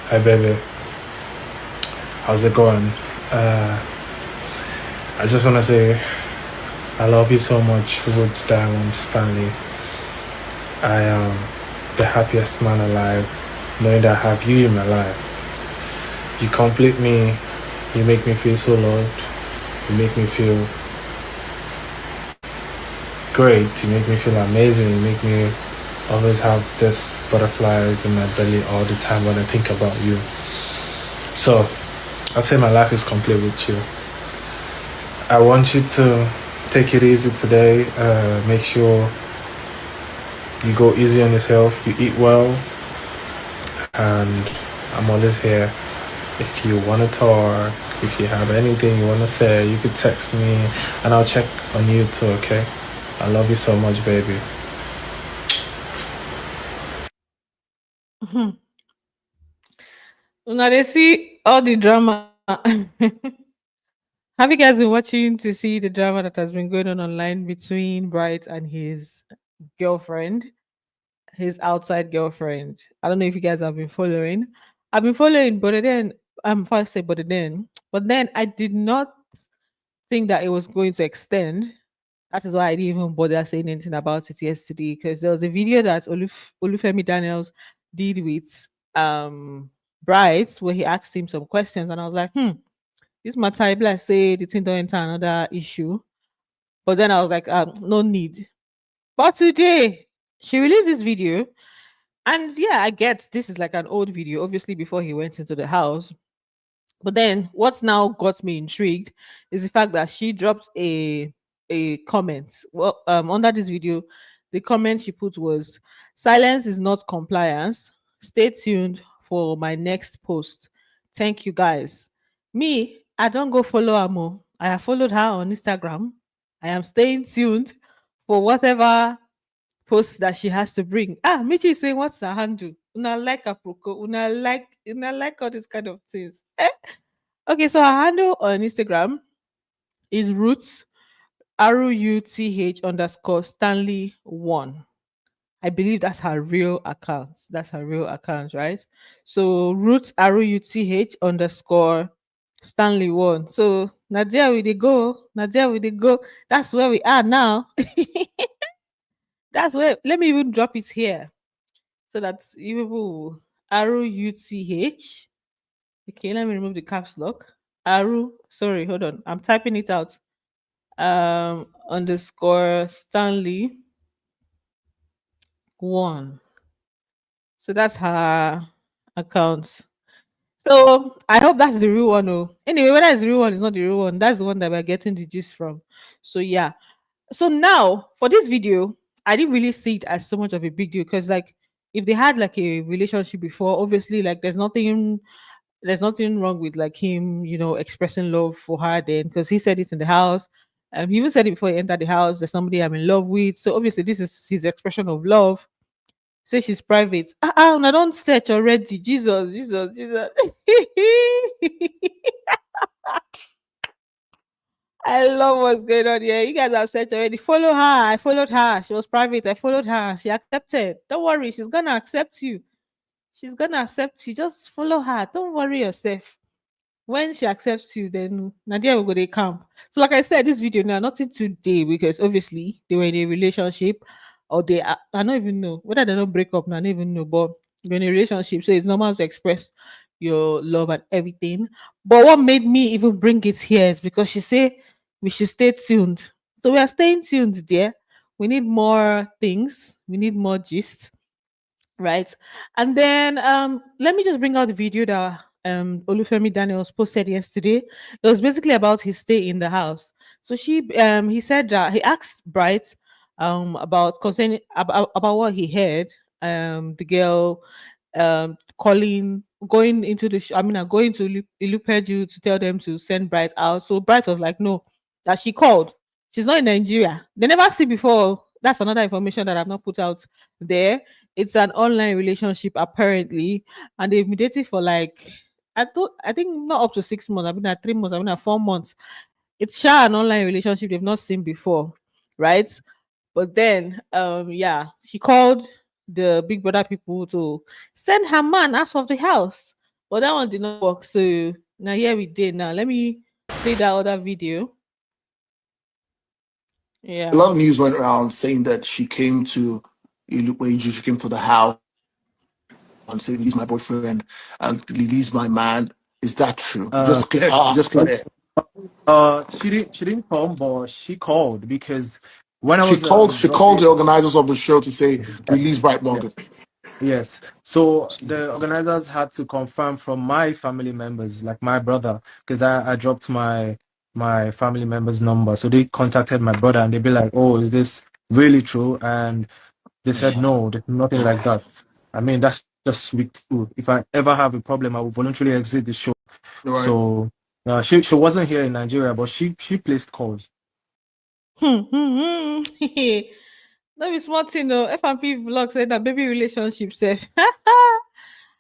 Hi, baby. How's it going? I just want to say I love you so much, Woods Diamond Stanley. I am the happiest man alive, knowing that I have you in my life. You complete me. You make me feel so loved. You make me feel great. You make me feel amazing. You make me always have this butterflies in my belly all the time when I think about you. So I'd say my life is complete with you. I want you to take it easy today. Make sure you go easy on yourself. You eat well, and I'm always here. If you want to talk, if you have anything you want to say, you could text me, and I'll check on you too. Okay? I love you so much, baby. Now they see all the drama. Have you guys been watching to see the drama that has been going on online between Bright and his girlfriend, his outside girlfriend? I don't know if you guys have been following. I've been following, but then I'm first say, but then I did not think that it was going to extend. That is why I didn't even bother saying anything about it yesterday because there was a video that Olufemi Daniels did with Bright where he asked him some questions, and I was like, this matter, if I say the thing don't enter another issue. But then I was like, no need. But today, she released this video, and yeah, I get this is like an old video, obviously before he went into the house. But then what's now got me intrigued is the fact that she dropped a comment. Well, under this video, the comment she put was silence is not compliance. Stay tuned for my next post. Thank you guys. Me, I don't go follow Amo. I have followed her on Instagram. I am staying tuned for whatever post that she has to bring. Michi is saying, what's her handle? Una like aproko, una like all these kind of things. Okay, so her handle on Instagram is roots ruth underscore Stanley one. I believe that's her real account. That's her real account, right? So roots ruth underscore Stanley one. So Nadia, we they go. Nadia, we they go. That's where we are now. That's where. Let me even drop it here so that you people ruth. Okay, let me remove the caps lock. Sorry, hold on. I'm typing it out. Underscore Stanley one. So that's her account. So I hope that's the real one. Oh, anyway, whether it's the real one, it's not the real one. That's the one that we're getting the gist from. So yeah. So now for this video, I didn't really see it as so much of a big deal because like if they had like a relationship before, obviously like there's nothing wrong with like him, expressing love for her then because he said it in the house. He even said it before he entered the house. There's somebody I'm in love with. So obviously this is his expression of love. Say she's private. I don't search already. Jesus, Jesus, Jesus. I love what's going on here. You guys have searched already. Follow her. I followed her. She was private. I followed her. She accepted. Don't worry. She's gonna accept you. She's gonna accept you. Just follow her. Don't worry yourself. When she accepts you, then Nadia will go to camp. So, like I said, this video now nothing today because obviously they were in a relationship, or I don't even know whether they don't break up. Now, I don't even know, but they're in a relationship, so it's normal to express your love and everything. But what made me even bring it here is because she said we should stay tuned. So we are staying tuned, dear. We need more things. We need more gist, right? And then let me just bring out the video that Olufemi Daniels posted yesterday. It was basically about his stay in the house. So he said that he asked Bright about concerning about what he heard, the girl calling going into going to Ilupeju to tell them to send Bright out. So Bright was like, no, that she called. She's not in Nigeria. They never see before. That's another information that I've not put out there. It's an online relationship apparently, and they've been dating for like I think not up to 6 months. I've been at 3 months. I've been at 4 months. It's an online relationship they've not seen before, right? But then, yeah, she called the Big Brother people to send her man out of the house. But that one did not work. So now here we did. Now let me play that other video. A Yeah. lot of news went around saying that she came to she came to the house and said, "Release my boyfriend and release my man." Is that true? Uh, Just clear. Just clear it. she didn't come, but she called because when I She was called. She called dropping. the organizers of the show to say, "Release Bright Yeah. Morgan." Yes. So the organizers had to confirm from my family members, like my brother, because I dropped my family member's number. So they contacted my brother and they'd be like, "Oh, is this really true?" And they said, "No, there's nothing like that." I mean, that's just week two. If I ever have a problem, I will voluntarily exit the show. Right. So she wasn't here in Nigeria, but she placed calls. No be small thing o. F&P vlog said that baby relationship sef.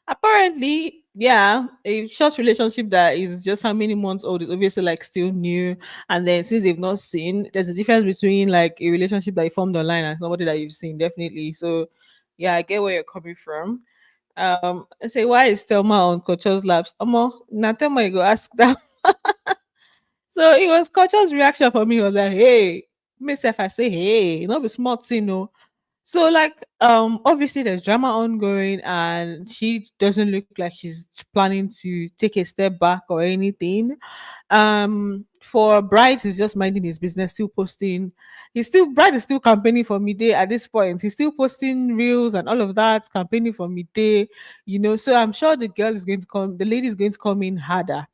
Apparently, yeah, a short relationship that is just how many months old is obviously like still new. And then since they've not seen, there's a difference between like a relationship that you formed online and somebody that you've seen, definitely. So yeah, I get where you're coming from. I say why is Thelma on Culture's Labs? Now Thelma you go ask that. So it was Culture's reaction for me. He was like, hey, myself, I say, hey, not be smart, you know. So like obviously there's drama ongoing and she doesn't look like she's planning to take a step back or anything. For Bright he's just minding his business, still posting. He's still Bright is still campaigning for midday at this point. He's still posting reels and all of that, campaigning for midday, you know. So I'm sure the girl is going to come, the lady is going to come in harder,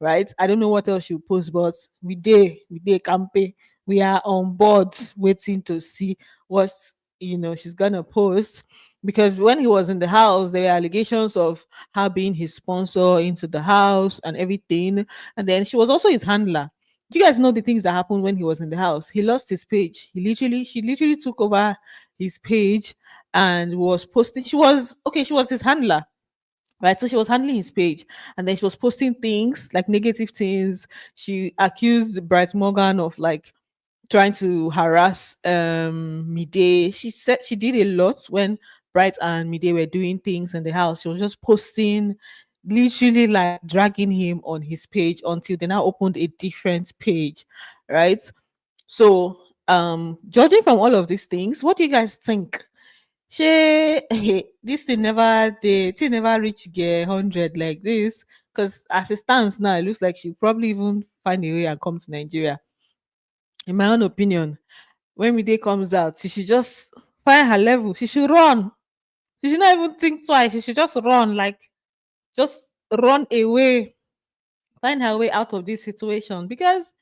right? I don't know what else she'll post, but we did campaign. We are on board waiting to see what she's gonna post, because when he was in the house there were allegations of her being his sponsor into the house and everything, and then she was also his handler. Do you guys know the things that happened when he was in the house? He lost his page. She literally took over his page and was posting. She was his handler, right? So she was handling his page and then she was posting things like negative things. She accused Bright Morgan of like trying to harass Mide. She said she did a lot when Bright and Mide were doing things in the house. She was just posting, literally like dragging him on his page until they now opened a different page, right? So judging from all of these things, what do you guys think? She this thing never reach get 100 like this, because as it stands now, it looks like she'll probably even find a way and come to Nigeria. In my own opinion, when Mide comes out, she should just find her level. She should run. She should not even think twice. She should just run, like just run away, find her way out of this situation, because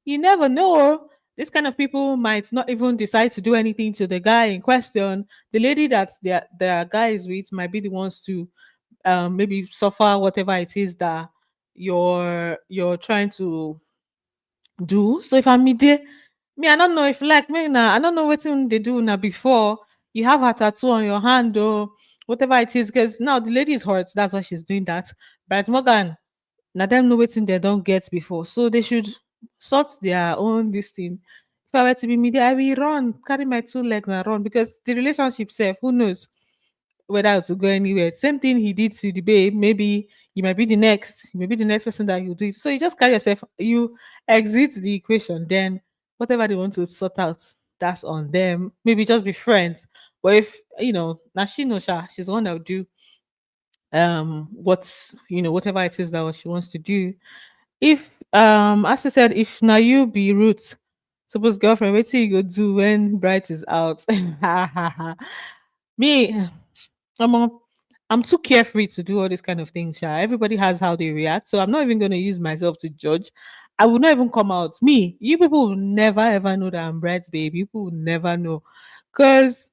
you never know. This kind of people might not even decide to do anything to the guy in question. The lady that their guy is with might be the ones to maybe suffer whatever it is that you're trying to do. So if I'm midday, me, I don't know if like me now, I don't know what they do now before. You have a tattoo on your hand or whatever it is, because now the lady is hurt. That's why she's doing that. But Morgan, now them know what they don't get before. So they should sort their own this thing. If I were to be media, I will run, carry my two legs and run, because the relationship self, who knows whether to go anywhere. Same thing he did to the babe. Maybe you might be the next, you may be the next person that you do it. So you just carry yourself, you exit the equation, then whatever they want to sort out, that's on them. Maybe just be friends. But if now she knows she's the one that will do whatever it is that what she wants to do. If as I said, if now you be root, suppose girlfriend, what you go do when Bright is out? Me, I'm a, I'm too carefree to do all this kind of things. Sha. Everybody has how they react, so I'm not even going to use myself to judge. I will not even come out. Me, you people will never ever know that I'm Bright's baby. People will never know, because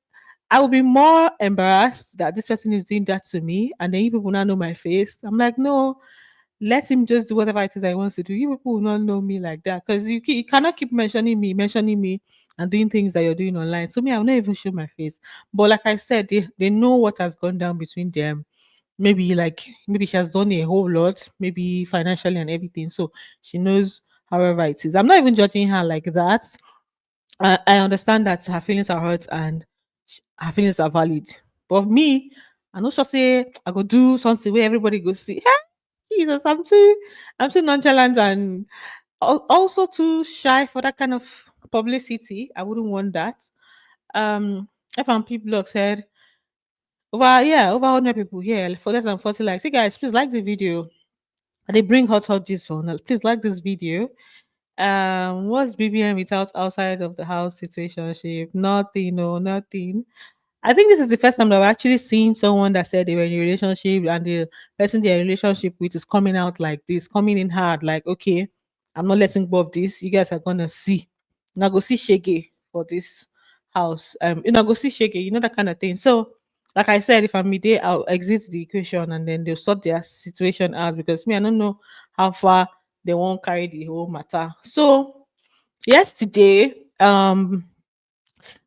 I will be more embarrassed that this person is doing that to me, and then you people now know my face. I'm like, no, let him just do whatever it is that he wants to do. You people will not know me like that, because you cannot keep mentioning me, and doing things that you're doing online. So me, I'll not even show my face. But like I said, they know what has gone down between them. Maybe she has done a whole lot, maybe financially and everything. So she knows however it is. I'm not even judging her like that. I understand that her feelings are hurt and her feelings are valid. But me, I know she say I go do something where everybody go see. Jesus, I'm too nonchalant and also too shy for that kind of publicity. I wouldn't want that. FMP blog said over 100 people here for less than 40 likes. Hey guys, please like the video. They bring hot gist for now. Please like this video. What's BBM without outside of the house situationship? Nothing, no, nothing. I think this is the first time that I've actually seen someone that said they were in a relationship and the person they're in a relationship with is coming out like this, coming in hard, like, okay, I'm not letting go of this. You guys are gonna see. Now go see Shege for this house. Go see Shege, that kind of thing. So, like I said, if I'm midday, I'll exit the equation and then they'll sort their situation out because me, I don't know how far they won't carry the whole matter. So yesterday, Dede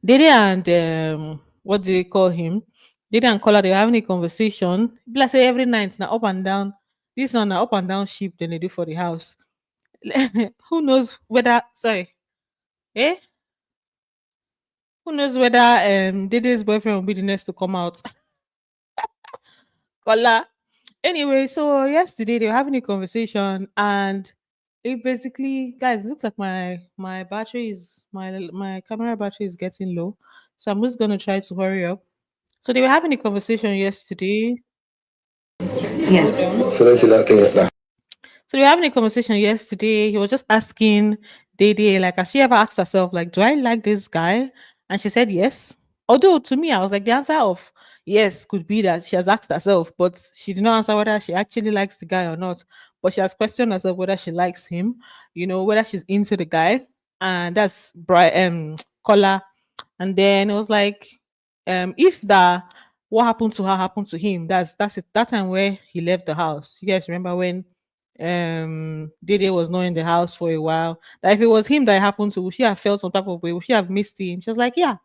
and what do they call him? Dede and Kola, they were having a conversation. Let's say every night now up and down. This one now up and down sheep than they do for the house. Who knows whether sorry, eh? Who knows whether Dede's boyfriend will be the next to come out? Kola. Anyway, so yesterday they were having a conversation and it basically, guys, looks like my battery is my camera battery is getting low. So I'm just gonna try to hurry up. So they were having a conversation yesterday. Yes. So let's see that thing like that. So they were having a conversation yesterday. He was just asking Dede, like, has she ever asked herself, like, do I like this guy? And she said yes. Although to me, I was like, the answer of yes could be that she has asked herself, but she did not answer whether she actually likes the guy or not. But she has questioned herself whether she likes him, whether she's into the guy. And that's Kola. And then it was like, if the what happened to her happened to him, that's it. That time where he left the house. You guys remember when Dede was not in the house for a while? That if it was him that it happened to, would she have felt some type of way? Would she have missed him? She was like, yeah.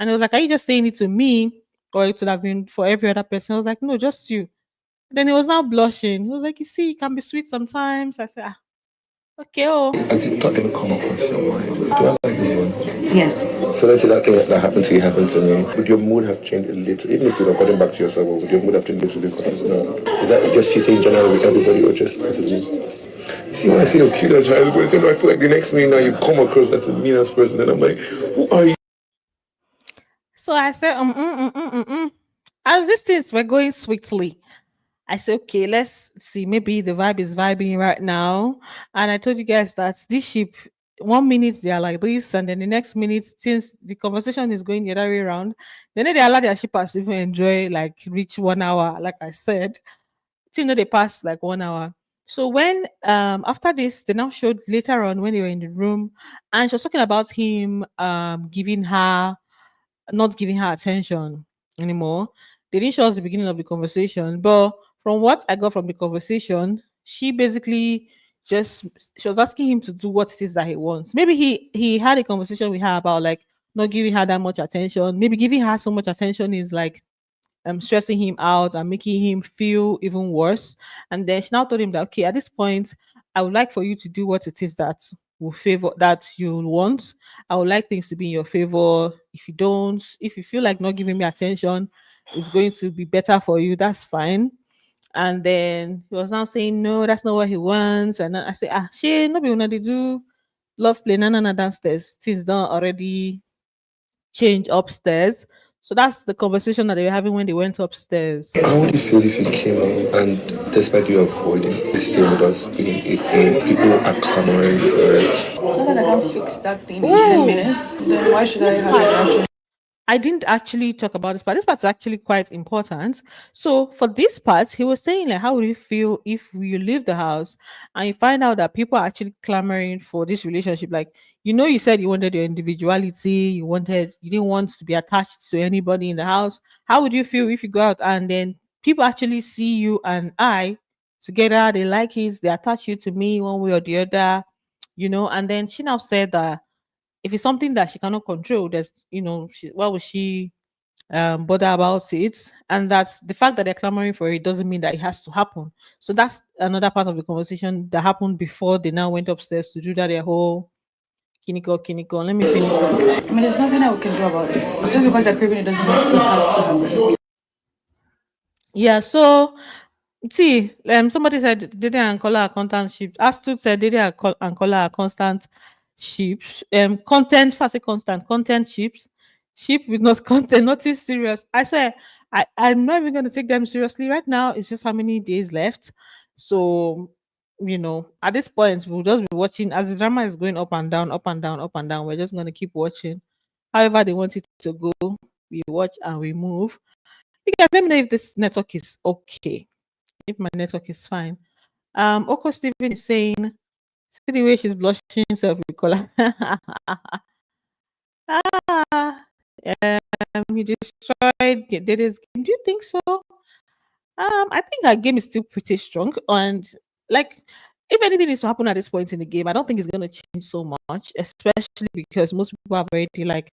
And it was like, are you just saying it to me? Or it would have been for every other person. I was like, no, just you. Then he was now blushing. He was like, you see, it can be sweet sometimes. I said, okay, oh. Has it not ever come across your mind? Do I like someone? Yes. So let's say that thing that happened to you happened to me. Would your mood have changed a little? Even if you're not gotten back to yourself, would your mood have changed a little bit? Is that just you saying general with everybody or just because of me? You see, when I see your cute and try everybody, so I feel like the next minute now you come across as the meanest person, and I'm like, who are you? So I said, as these things were going sweetly, I said, okay, let's see. Maybe the vibe is vibing right now. And I told you guys that this ship, 1 minute they are like this, and then the next minute, since the conversation is going the other way around, then they allow their shippers to even enjoy like reach 1 hour, like I said. Till they pass like 1 hour. So when after this, they now showed later on when they were in the room, and she was talking about him giving her not giving her attention anymore. They didn't show us the beginning of the conversation, but from what I got from the conversation, she basically just she was asking him to do what it is that he wants. Maybe he had a conversation with her about like not giving her that much attention. Maybe giving her so much attention is like stressing him out and making him feel even worse. And then she now told him that okay, at this point, I would like for you to do what it is that will favor that you want. I would like things to be in your favor. If you don't, if you feel like not giving me attention, it's going to be better for you. That's fine. And then he was now saying, no, that's not what he wants. And then I say, she no be when they do love play, no, downstairs. Things done already change upstairs. So that's the conversation that they were having when they went upstairs. How would you feel if you came out and despite you avoiding this thing with us being a thing, people are clamoring for it? So that I can fix that thing in 10 minutes, then why should I have a reaction? I didn't actually talk about this part. This part's actually quite important. So for this part, he was saying like, how would you feel if you leave the house and you find out that people are actually clamoring for this relationship? Like, you said you wanted your individuality, you didn't want to be attached to anybody in the house. How would you feel if you go out and then people actually see you and I together? They like it, they attach you to me one way or the other, And then she now said that if it's something that she cannot control, why would she bother about it? And that's the fact that they're clamoring for it doesn't mean that it has to happen. So that's another part of the conversation that happened before they now went upstairs to do that their whole kiniko. Let me finish. I mean, there's nothing I can do about it. Just because they're craving it doesn't mean it has to happen. Yeah, so see, somebody said Dede and Kola are constant ships. Astute said Dede and Kola are constant ships. Content, fast constant content ships. Ship with not content, nothing serious. I swear, I'm not even going to take them seriously right now. It's just how many days left. So, at this point, we'll just be watching as the drama is going up and down, up and down, up and down. We're just going to keep watching. However, they want it to go, we watch and we move. You guys, let me know if this network is okay. If my network is fine. Oko Steven is saying, see the way she's blushing self with color. Ah, he destroyed Dede's game. Do you think so? I think our game is still pretty strong, and like, if anything is to happen at this point in the game, I don't think it's going to change so much, especially because most people have already like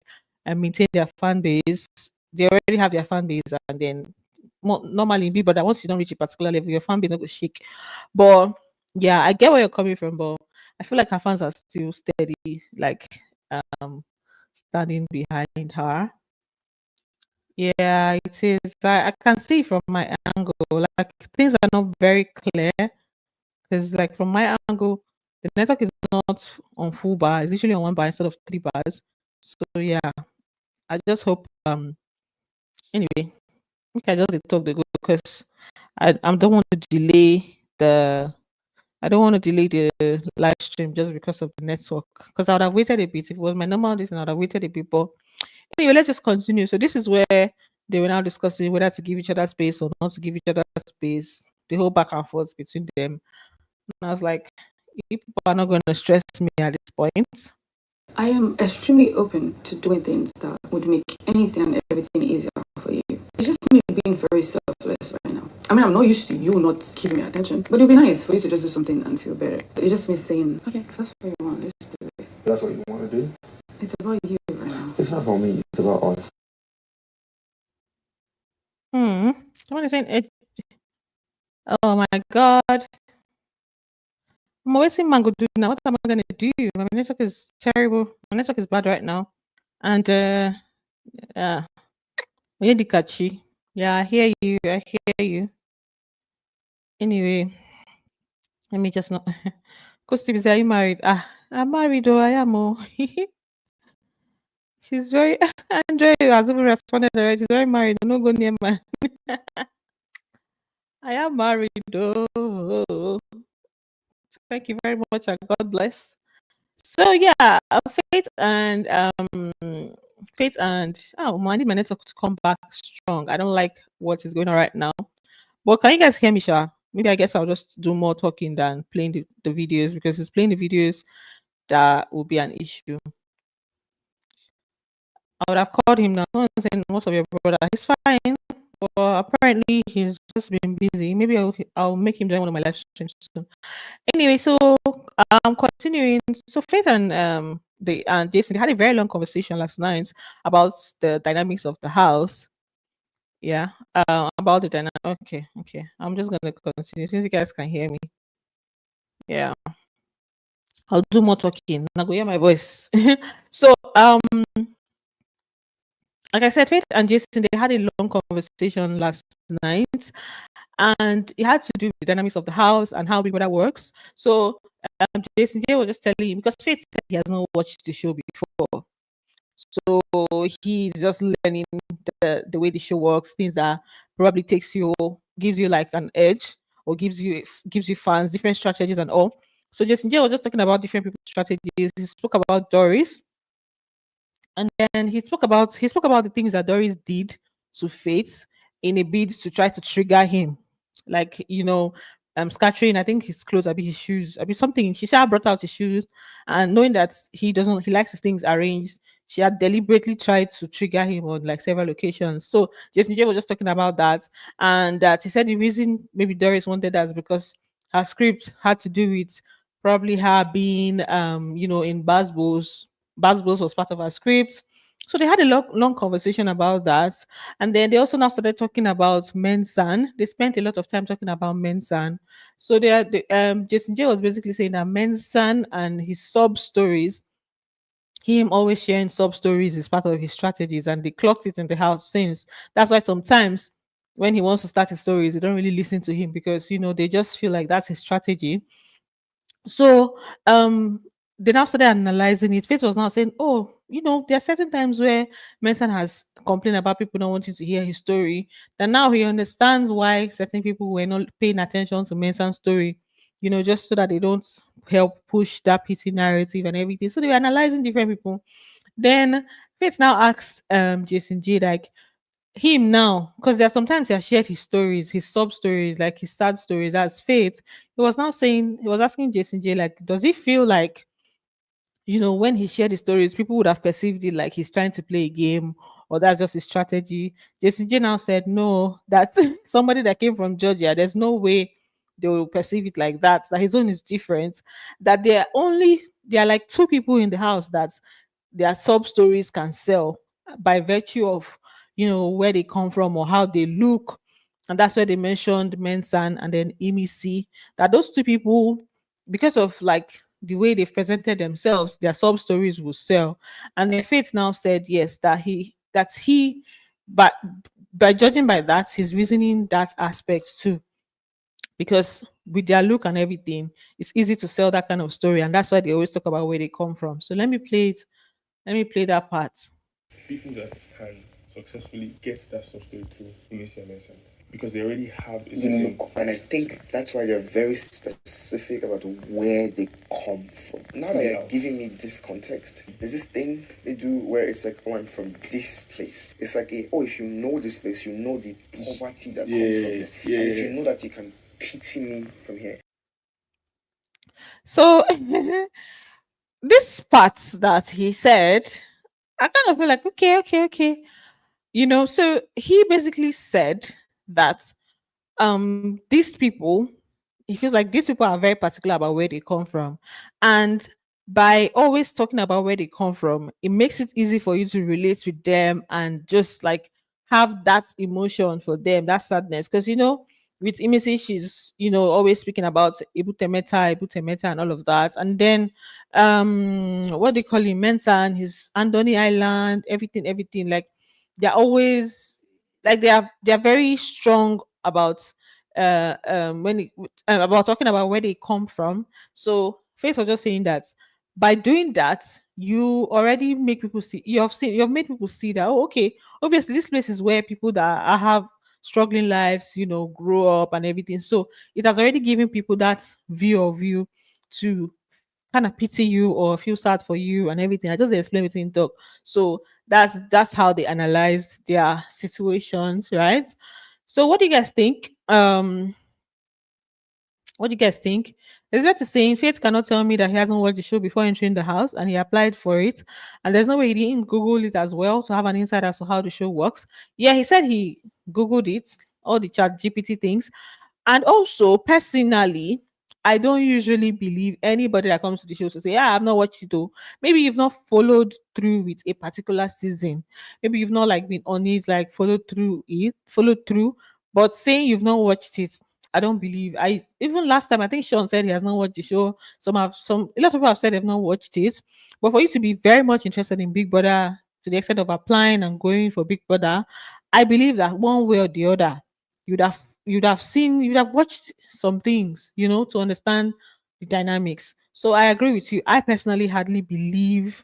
maintained their fan base. They already have their fan base, and then normally be, but once you don't reach a particular level, your fan base not go shake. But yeah, I get where you're coming from, but I feel like her fans are still steady, like um standing behind her. Yeah, it is. I can see from my angle, like things are not very clear because, like, from my angle, the network is not on full bar. It's usually on one bar instead of three bars. So yeah, I just hope. Anyway, I just dey talk the good because I don't want to delay the. I don't want to delay the live stream just because of the network. Because I would have waited a bit. If it was my normal this, I would have waited a bit. But anyway, let's just continue. So this is where they were now discussing whether to give each other space or not to give each other space. The whole back and forth between them. And I was like, you people are not going to stress me at this point. I am extremely open to doing things that would make anything and everything easier for you. It's just me being very selfless right now. I mean, I'm not used to you not giving me attention, but it would be nice for you to just do something and feel better. It's just me saying, okay, if that's what you want, let's do it. That's what you want to do? It's about you right now. It's not about me, it's about us. Someone is saying, oh my God. I'm always saying mango do now. What am I going to do? My network is terrible. My network is bad right now. And, yeah. Yeah, I hear you. I hear you. Anyway, let me just not. Because Steve, are you married? I'm married, though. I am. Oh. She's very. Andre has even responded already. She's very married. Don't go near man. I am married, though. Thank you very much, and God bless. So yeah, Faith and oh man, I need my network to come back strong. I don't like what is going on right now. But can you guys hear me, Sha? Maybe I guess I'll just do more talking than playing the videos because it's playing the videos that will be an issue. I would have called him now. Someone saying most of your brother. He's fine. But apparently he's just been busy. Maybe I'll make him join one of my live streams soon. Anyway, so continuing. So Faith and Jason, they had a very long conversation last night about the dynamics of the house. Yeah, about the dynamic. Okay. I'm just gonna continue since you guys can hear me. Yeah, I'll do more talking. Now go hear my voice. So like I said, Faith and Jason, they had a long conversation last night, and it had to do with the dynamics of the house and how Big Brother works. So Jason J was just telling him because Faith said he has not watched the show before, so he's just learning the way the show works, things that probably gives you like an edge or gives you fans different strategies and all. So Jason J was just talking about different people's strategies. He spoke about Doris, and then he spoke about the things that Doris did to Faith in a bid to try to trigger him. Like, scattering, I think his clothes, his shoes, something. She had brought out his shoes, and knowing that he likes his things arranged, she had deliberately tried to trigger him on like several occasions. So Jason J was just talking about that, and that he said the reason maybe Doris wanted that is because her script had to do with probably her being in Basbos. Basbos was part of her script. So they had a long conversation about that. And then they also now started talking about Mensan. They spent a lot of time talking about Mensan. So Jason J was basically saying that Mensan and his sub stories, him always sharing sub stories is part of his strategies, and they clocked it in the house since. That's why sometimes when he wants to start his stories, they don't really listen to him because they just feel like that's his strategy. So they now started analyzing it. Faith was now saying, "Oh, there are certain times where Manson has complained about people not wanting to hear his story. That now he understands why certain people were not paying attention to Manson's story, just so that they don't help push that pity narrative and everything." So they were analyzing different people. Then Faith now asked Jason J, like, him now, because there are sometimes he has shared his stories, his sub stories, like his sad stories as Faith. He was asking Jason J, like, does he feel like, when he shared his stories, people would have perceived it like he's trying to play a game, or that's just his strategy. Jason J now said, no, that somebody that came from Georgia, there's no way they will perceive it like that his own is different, that there are like two people in the house that their sub stories can sell by virtue of where they come from or how they look. And that's where they mentioned Mensan and then Imisi, that those two people, because of like the way they presented themselves, their sub stories will sell. And then Faith now said yes, that he but by judging by that, he's reasoning that aspect too, because with their look and everything, it's easy to sell that kind of story, and that's why they always talk about where they come from. So let me play that part. People that can successfully get that sub story through MSN because they already have a look, and I think that's why they're very specific about where they come from. Now that you're giving me this context, there's this thing they do where it's like, oh, I'm from this place. It's like, if you know this place, you know the poverty that comes from it. And if you know that you can pity me from here. So this part that he said, I kind of feel like, okay. So he basically said that these people, he feels like these people are very particular about where they come from. And by always talking about where they come from, it makes it easy for you to relate with them and just like have that emotion for them, that sadness. Because with Imisi, she's always speaking about Ibutemeta and all of that. And then what they call him, Mensa and his Andoni Island, everything. Like they're always like they're very strong about about talking about where they come from. So Faith was just saying that by doing that, you already make people see, you have made people see that, oh, okay, obviously this place is where people that have struggling lives, grow up and everything. So it has already given people that view of you to kind of pity you or feel sad for you and everything. I just explained it in talk. So that's how they analyze their situations, right? So what do you guys think? What do you guys think? Is that saying Faith cannot tell me that he hasn't watched the show before entering the house and he applied for it, and there's no way he didn't Google it as well to have an insight as to how the show works. Yeah, he said he Googled it, all the chat GPT things. And also, personally, I don't usually believe anybody that comes to the show to say, yeah, I've not watched it though. Maybe you've not followed through with a particular season. Maybe you've not like been on it, like followed through. But saying you've not watched it, I don't believe. I even last time I think Sean said he has not watched the show. A lot of people have said they've not watched it. But for you to be very much interested in Big Brother to the extent of applying and going for Big Brother, I believe that one way or the other, you'd have watched some things, to understand the dynamics. So I agree with you. I personally hardly believe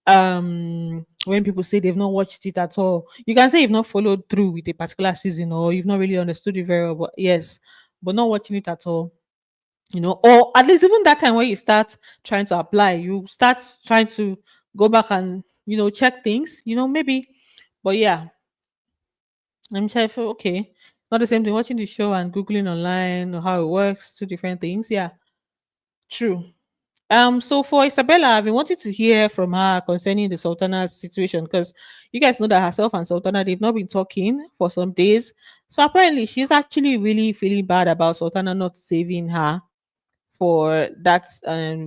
when people say they've not watched it at all. You can say you've not followed through with a particular season or you've not really understood it very well, but yes, but not watching it at all. Or at least even that time when you start trying to apply, you start trying to go back and check things, maybe. But yeah, I'm sure I feel okay. Not the same thing watching the show and Googling online or how it works, two different things. Yeah, true. So for Isabella, I've been wanting to hear from her concerning the Sultana's situation because you guys know that herself and Sultana they've not been talking for some days. So apparently she's actually really feeling bad about Sultana not saving her for that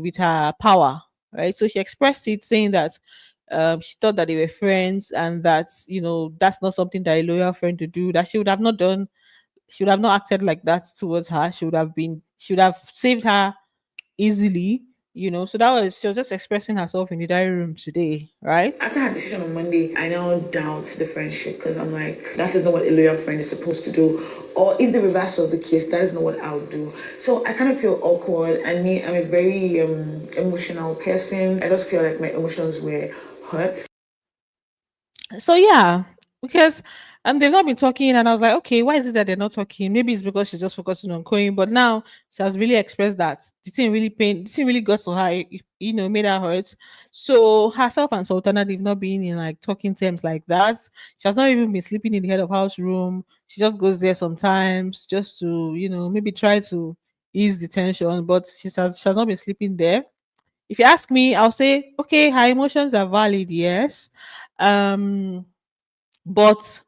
with her power, right? So she expressed it saying that she thought that they were friends and that that's not something that a loyal friend to do, that she would have not done, she would have not acted like that towards her. She would have saved her easily, So that was she was just expressing herself in the diary room today, right? After her decision on Monday, I now doubt the friendship because I'm like, that is not what a loyal friend is supposed to do. Or if the reverse was the case, that is not what I would do. So I kind of feel awkward. And me, I'm a very emotional person. I just feel like my emotions were hurt. So yeah, because they've not been talking, and I was like, okay, why is it that they're not talking? Maybe it's because she's just focusing on Coin, but now she has really expressed that the thing really got to her, made her hurt. So herself and Sultana, they've not been in like talking terms like that. She has not even been sleeping in the head of house room. She just goes there sometimes just to, maybe try to ease the tension, but she has not been sleeping there. If you ask me, I'll say, okay, her emotions are valid, yes. Um, but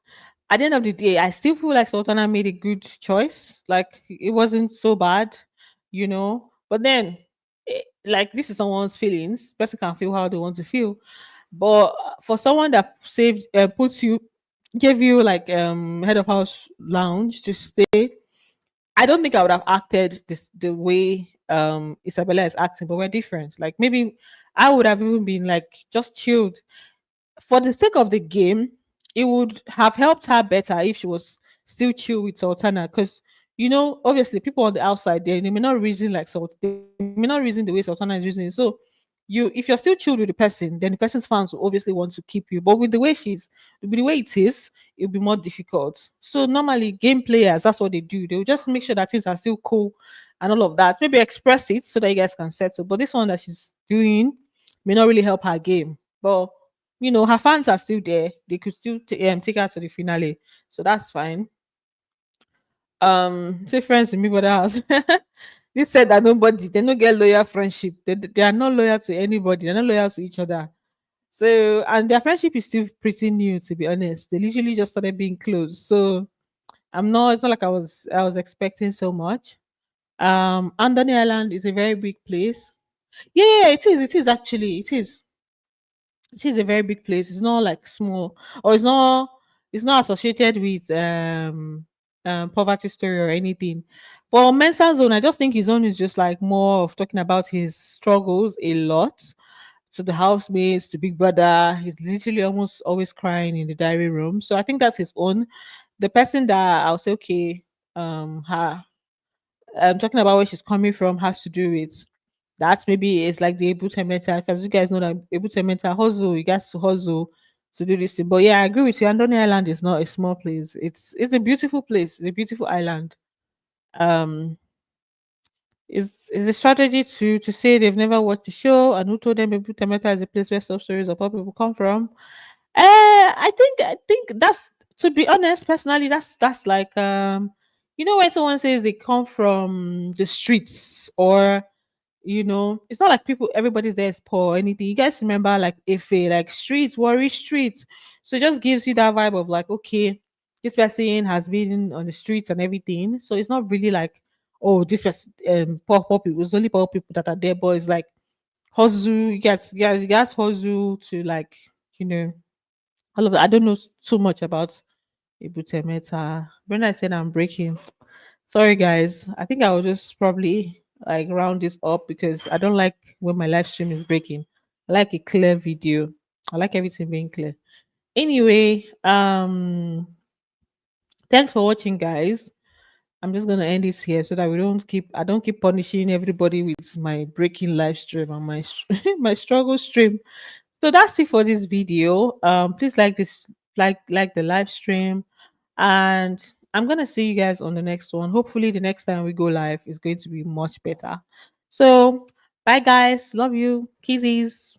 at the end of the day, I still feel like Sultana made a good choice. Like it wasn't so bad. But then, like this is someone's feelings. Person can feel how they want to feel. But for someone that gave you like head of house lounge to stay, I don't think I would have acted this the way Isabella is acting, but we're different. Like maybe I would have even been like just chilled for the sake of the game. It would have helped her better if she was still chill with Sultana, because obviously people on the outside there, they may not reason like they may not reason the way Sultana is reasoning. So if you're still chilled with the person, then the person's fans will obviously want to keep you. But with the way it is, it'll be more difficult. So normally game players, that's what they do. They'll just make sure that things are still cool and all of that. Maybe express it so that you guys can settle. But this one that she's doing may not really help her game. But her fans are still there. They could still take her to the finale, so that's fine. Say friends in me, but house. This said that they don't get loyal friendship. They are not loyal to anybody. They're not loyal to each other. So and their friendship is still pretty new, to be honest. They literally just started being close. So I'm not. It's not like I was expecting so much. Andoni Island is a very big place. Yeah, it is. It is actually. It is. It is a very big place. It's not like small, or it's not associated with poverty story or anything. For Mensah's own, I just think his own is just like more of talking about his struggles a lot to the housemates, to Big Brother. He's literally almost always crying in the diary room. So I think that's his own. The person that I'll say, okay, her I'm talking about where she's coming from has to do with that. Maybe it's like the able to mental, because you guys know that able to mental hustle, you guys to hustle to do this thing. But yeah, I agree with you. Andoni Island is not a small place. It's a beautiful place. It's a beautiful island. Um, it's a strategy to say they've never watched the show and who told them able to mental is a place where sub stories of poor people come from. I think that's, to be honest, personally, that's like when someone says they come from the streets, or it's not like everybody's there is poor or anything. You guys remember like Ife, like streets, worry streets. So it just gives you that vibe of like, okay, this person has been on the streets and everything. So it's not really like, oh, this person poor people. It's only poor people that are there, but it's like hustle. You guys hustle to like, you know, all of that. I don't know too much about Ibute Meta. When I said I'm breaking, sorry guys. I think I will just probably like round this up because I don't like when my live stream is breaking. I like a clear video. I like everything being clear. Anyway, thanks for watching, guys. I'm just gonna end this here so that I don't keep punishing everybody with my breaking live stream and my struggle stream. So that's it for this video. Please like the live stream, and I'm gonna see you guys on the next one. Hopefully, the next time we go live is going to be much better. So, bye guys, love you, kisses.